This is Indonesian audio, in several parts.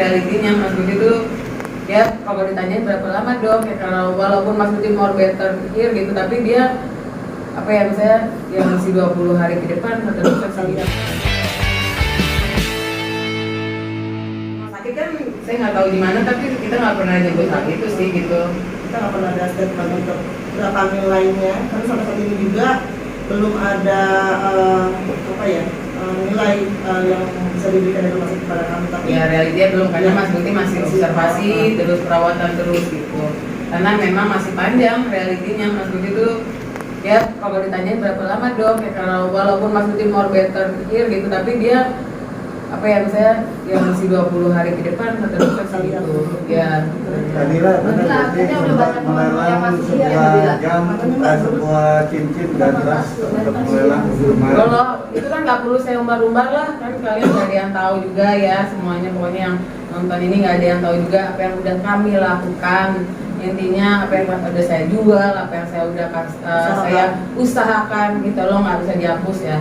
realitinya Mas Budi tuh ya kalau ditanyain berapa lama dong ya, kalau walaupun Mas Budi more better here gitu, tapi dia apa ya, misalnya ya masih 20 hari ke depan atau dokter sih gitu. Sakit kan saya nggak tahu di mana, tapi kita nggak pernah nyebut hal itu sih gitu. Kita nggak pernah ada statement untuk berapa nilainya, karena sampai saat ini juga belum ada nilai yang bisa diberikan dari rumah sakit kepada kami. Tapi ya realitinya belum, karena Mas Budi masih observasi terus, perawatan terus gitu, karena memang masih panjang realitinya Mas Budi tuh ya kalau ditanyain berapa lama dong ya, kalau walaupun Mas Budi more better here gitu, tapi dia apa ya, misalnya ya masih 20 hari ke depan atau dokter sih gitu ya. Nadila sempat melelang sebuah jam, sebuah cincin gandras untuk melelang kemarin. Kalau itu kan nggak perlu saya umbar-umbar lah, kan kalian nggak ada yang tahu juga ya semuanya, pokoknya yang nonton ini nggak ada yang tahu juga apa yang udah kami lakukan. Intinya apa yang udah saya jual, apa yang saya udah saya usahakan gitu loh, nggak bisa dihapus ya.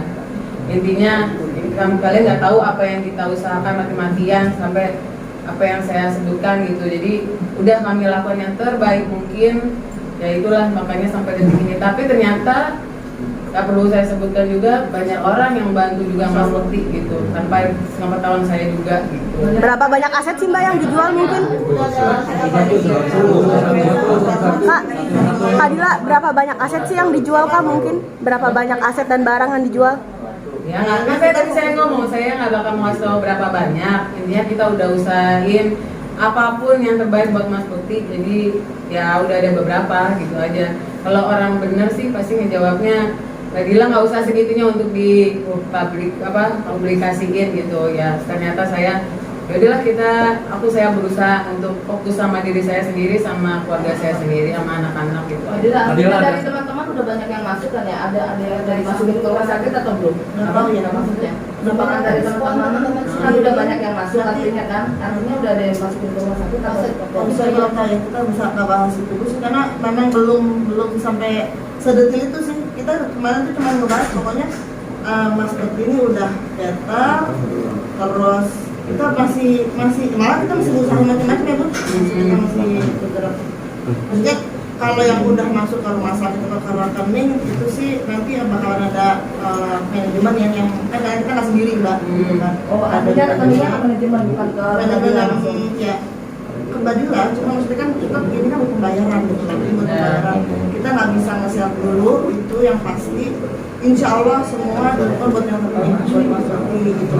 Intinya kalian nggak tahu apa yang kita usahakan mati-matian sampai apa yang saya sebutkan gitu. Jadi udah kami lakukan yang terbaik mungkin, ya itulah makanya sampai detik ini. Tapi ternyata nggak perlu saya sebutkan juga, banyak orang yang bantu juga Mas Bekti gitu, tanpa pengetahuan saya juga gitu. Berapa banyak aset sih Mbak yang dijual mungkin? Kak Dila, berapa banyak aset sih yang dijual Kak mungkin? Berapa banyak aset dan barang yang dijual? Ya nggak, kan tadi saya ngomong, saya nggak bakal mau kasih tahu berapa banyak. Intinya kita udah usahain apapun yang terbaik buat Mas Bekti. Jadi ya udah ada beberapa gitu aja. Kalau orang bener sih pasti ngejawabnya, Mbak Dila nggak usah segitunya untuk di publikasiin gitu ya. Ternyata saya yaudahlah saya berusaha untuk fokus sama diri saya sendiri, sama keluarga saya sendiri, sama anak-anak gitu. Dari teman-teman udah banyak yang masuk kan ya? Ada yang dari masukin ke rumah sakit atau belum? Apa ya maksudnya? Kan dari teman-teman kan udah banyak yang masuk artinya kan? Artinya udah ada yang masukin ke rumah sakit atau bisa kita bisa nggak bahas itu sih, karena memang belum sampai sedetil itu sih. Kita kemarin tuh cuma ngebahas pokoknya Mas Bekti ini udah better, terus kita masih malah kita masih berusaha macam-macam ya Bu. Kita masih bergerak. Maksudnya kalau yang udah masuk ke rumah sakit atau ke rekening itu sih nanti bakalan ada manajemen yang kita nggak sendiri Mbak. Oh, artinya rekeningnya ke manajemen bukan ke manajemen ya kembalilah, cuma maksudnya kan kita ini kan buat pembayaran gitu kan, kita nggak bisa nge-share dulu itu yang pasti. Insya Allah semua dilakukan buat yang terbaik buat Mas Bekti gitu.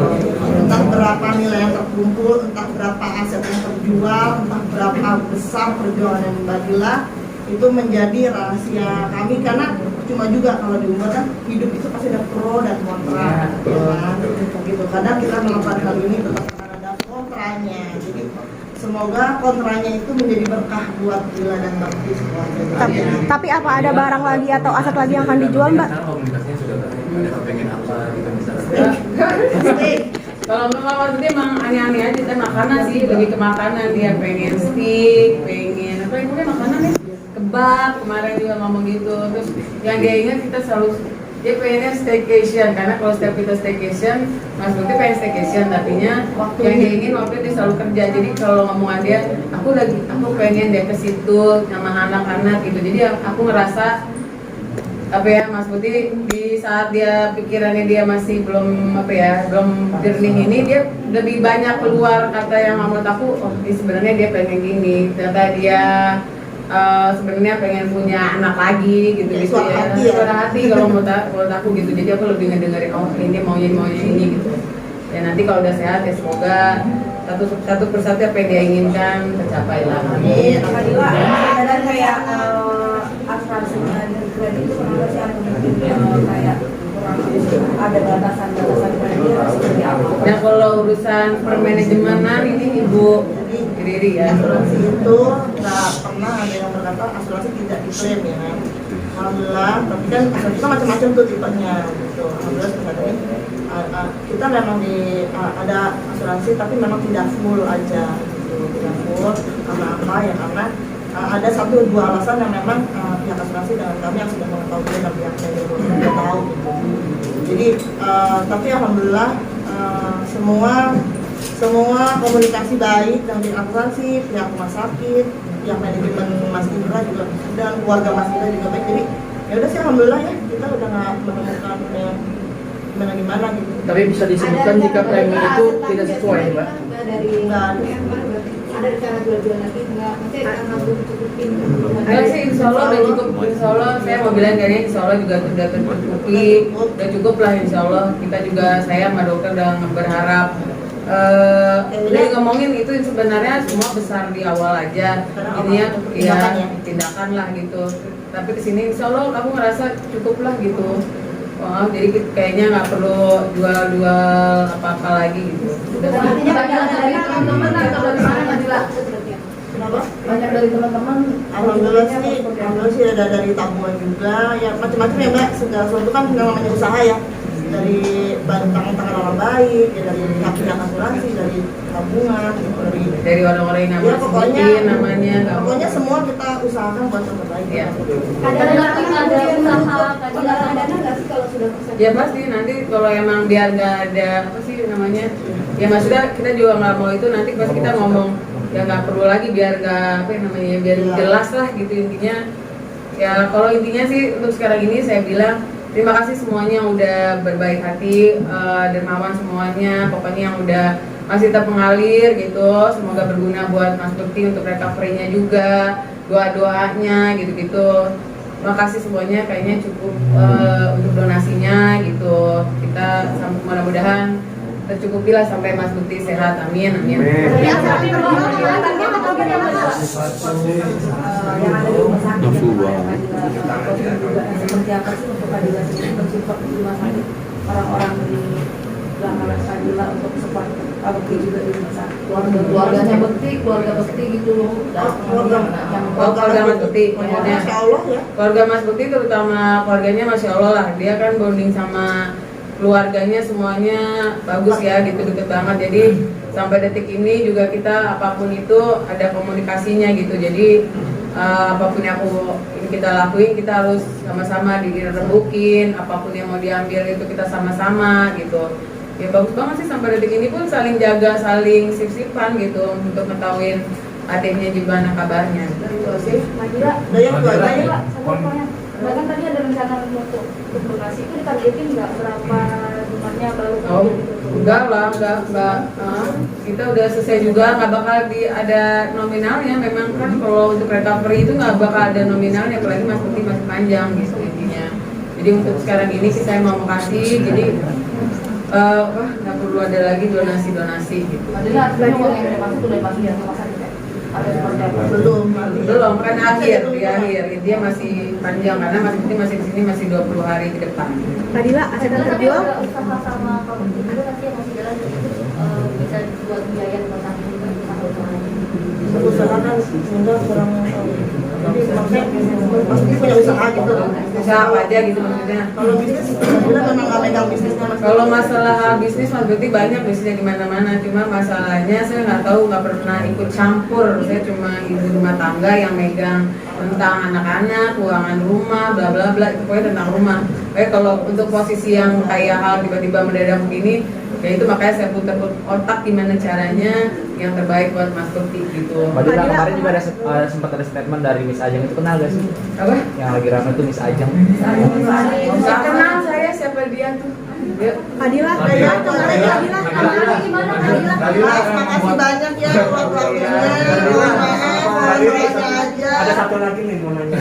Entah berapa nilai yang terkumpul, entah berapa aset yang terjual, entah berapa besar perjuangan Mbak Dila, itu menjadi rahasia kami, karena cuma juga kalau diumbar kan hidup itu pasti ada pro dan kontra, ya kan? Gitu. Kadang kita melakukan hal ini tetap akan ada kontranya. Jadi semoga kontranya itu menjadi berkah buat Dila dan Bekti semuanya. Tapi apa ada barang lagi atau aset lagi yang akan dijual Mbak? Komunikasinya sudah ada pengen apa gitu misalnya. Kalau memang maksudnya emang aneh-aneh aja, kan makanan sih, lebih ke makanan. Dia pengen steak, pengen apa yang mungkin makanan nih, kebab kemarin juga ngomong gitu. Terus yang dia ingat kita selalu, dia pengennya staycation, karena kalau setiap kita staycation, Mas Bekti pengen staycation, tadinya yang dia ingin waktu itu dia selalu kerja. Jadi kalau ngomongan dia, aku pengen dia ke situ sama anak-anak gitu. Jadi aku ngerasa apa ya, Mas Bekti di saat dia pikirannya dia masih belum jernih ini, dia lebih banyak keluar kata yang menurut aku, oh ini sebenarnya dia pengen gini, ternyata dia sebenarnya pengen punya anak lagi gitu ya, suara hati kalau menurut aku gitu. Jadi aku lebih ngedengerin, oh ini maunya ini gitu. Ya nanti kalau udah sehat ya semoga satu persatu apa yang dia inginkan tercapai lah. Amin. Ada kayak asuransinya dan kredit itu kenapa sih kayak ada batasan kredit seperti apa? Nah kalau urusan permanajemenan ini Ibu Riri ya. Asuransi itu nggak pernah ada yang berkata asuransi tidak diklaim ya kan. Alhamdulillah, tapi kan asuransi kita macam-macam tuh tipenya gitu. Alhamdulillah sebenarnya kita memang ada asuransi tapi memang tidak full aja gitu, tidak full. Karena apa ya, karena ada 1-2 alasan yang memang pihak asuransi dengan kami yang sudah mengetahui dan pihaknya juga sudah tahu gitu. Jadi tapi alhamdulillah semua semua komunikasi baik dengan pihak asuransi, pihak rumah sakit, pihak manajemen Mas Indra juga, dan keluarga Mas Indra juga baik. Jadi ya udah sih alhamdulillah ya, kita udah nggak menemukan yang gimana gitu. Tapi bisa disebutkan jika premi itu tidak sesuai, Mbak? Ada cara jual-jual lagi nggak? Nanti karena belum cukupin. Enggak sih, insya Allah udah cukup. Insya Allah saya mau bilang kayaknya insya Allah juga udah tercukupi, udah cukup lah insya Allah. Kita juga, saya sama dokter udah berharap. Udah ngomongin itu sebenarnya semua besar di awal aja. Ininya ya tindakan lah gitu. Tapi kesini insya Allah kamu ngerasa cukup lah gitu. Oh, jadi kayaknya nggak perlu jual-jual apa-apa lagi gitu. Udah Artinya banyak dari teman-teman atau dari mana Nadila? Kenapa? Banyak dari teman-teman. Alhamdulillah sih ada dari tabungan juga, ya macam-macam ya Mbak. Segala sesuatu kan namanya usaha ya. Dari tangan-tangan orang baik, ya dari pihak asuransi, dari tabungan, gitu, dari orang-orang yang ya, nama sebutin namanya. Pokoknya semua kita usahakan buat yang terbaik. Ya. Ada usaha, ada nggak sih kalau sudah persen? Ya pasti nanti kalau emang biar nggak ada apa sih namanya, ya maksudnya kita juga nggak mau itu nanti pas kita ngomong ya nggak perlu lagi biar nggak apa namanya biar jelas lah gitu intinya. Ya kalau intinya sih untuk sekarang ini saya bilang terima kasih semuanya yang udah berbaik hati, dermawan semuanya, pokoknya yang udah masih tetap mengalir gitu. Semoga berguna buat Mas Bekti untuk recovery-nya juga, doa-doanya gitu-gitu. Makasih semuanya, kayaknya cukup untuk donasinya gitu. Kita mudah-mudahan tercukupi lah sampai Mas Bekti sehat, amin, amin. Yang ada di rumah sakit seperti apa sih untuk Nadila sendiri bersupport di rumah sakit orang-orang di belakang Nadila untuk support Bekti juga di rumah sakit keluarganya Bekti, keluarga Bekti gitu loh. Keluarga Mas Bekti, maksudnya Masya Allah ya. keluarga Mas Bekti terutama keluarganya Masya Allah lah, dia kan bonding sama keluarganya semuanya bagus ya gitu, deket banget. Jadi sampai detik ini juga kita apapun itu ada komunikasinya gitu. Jadi apapun yang kita lakuin kita harus sama-sama dirembukin, apapun yang mau diambil itu kita sama-sama gitu. Ya bagus banget sih sampai detik ini pun saling jaga, saling sip-sipan gitu untuk ngetahuin adiknya gimana kabarnya gitu sih. Nadila, Udah yang dua aja ya. bahkan tadi ada rencana untuk donasi itu ditargetin nggak berapa jumlahnya baru Oh, enggak lah, enggak. Kita udah selesai juga, nggak bakal ada nominalnya. Memang kan kalau untuk recovery itu nggak bakal ada nominalnya, apalagi Mas Bekti masih panjang gitu intinya. Jadi untuk sekarang ini sih saya mau kasih, jadi nggak perlu ada lagi donasi gitu. Nadila artinya uang yang masuk udah pasti ya rumah sakit ya? Ada seperti apa? Belum Kan akhir di akhir dia masih panjang karena Mas Bekti masih di sini masih 20 hari ke depan. Nadila, aset yang terjual? Ada usaha sama Pak Bekti juga nanti yang masih jalan itu bisa buat biaya rumah sakit juga usaha-usahanya. usahakan sehingga kurang jadi maksudnya pasti punya usaha gitu. Usaha apa aja gitu maksudnya. Kalau bisnis kita memang nggak megang bisnisnya Mas. Kalau masalah bisnis Mas Bekti banyak bisnisnya di mana-mana, cuma masalahnya saya nggak tahu, nggak pernah ikut campur. Saya cuma ibu rumah tangga yang megang tentang anak-anak, keuangan rumah, bla bla bla, pokoknya tentang rumah. Kalau untuk posisi yang kayak hal tiba-tiba mendadak begini, ya itu makanya saya putar otak gimana caranya yang terbaik buat Mas Bekti gitu. Mbak Dila, kemarin juga ada sempat ada statement dari Miss Ajeng, itu kenal gak sih? Apa? Yang lagi ramai itu Miss Ajeng. Nggak kenal saya siapa dia tuh. Yuk. Nadila, Ya, Nadila. Gimana Nadila? Mas, makasih banyak ya buat waktunya. Mohon maaf, doanya aja. Ada satu lagi nih mau nanya.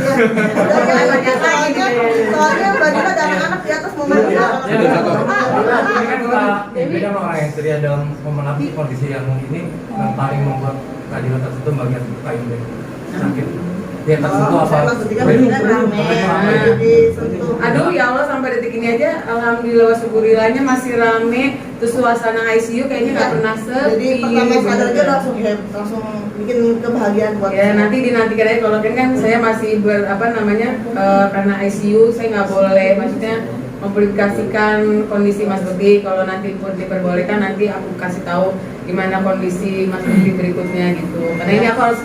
Soalnya Mbak Dila ada anak-anak di atas mau mandi. Ini kan kita beda sama orang yang ceria dalam memenuhi kondisi yang ini yang paling membuat keadilan tersentuh bagian kain deh sakit. Dia tersentuh apa? Aduh ya Allah sampai detik ini aja alhamdulillah wa syukurilahnya masih rame. Terus suasana ICU kayaknya nggak pernah sepi. Jadi pertama sadar aja langsung bikin kebahagiaan buat Ya nanti dinantikan aja kalau kan saya masih karena ICU saya nggak boleh maksudnya mempublikasikan kondisi Mas Bekti. Kalau nanti pun diperbolehkan nanti aku kasih tahu gimana kondisi Mas Bekti berikutnya gitu. Karena ini aku harus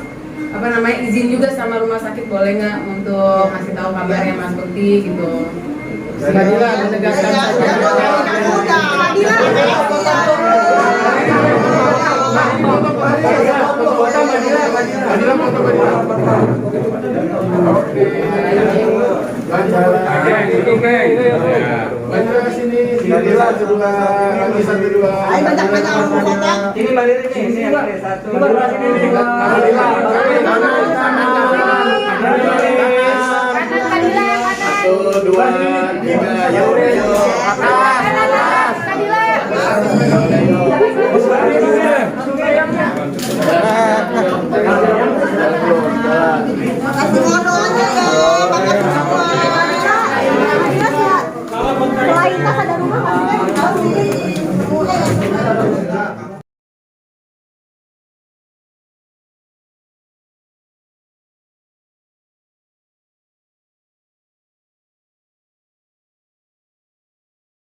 izin juga sama rumah sakit boleh nggak untuk kasih tahu kabarnya Mas Bekti gitu. Nadila menegaskan saja. Nadila Nadila sebelah kaki satu dua. Ayo banyak-banyak orang mau foto. Ini Mbak Lili nih, ini satu. Satu, dua, tiga, yuk, yuk. Kadila.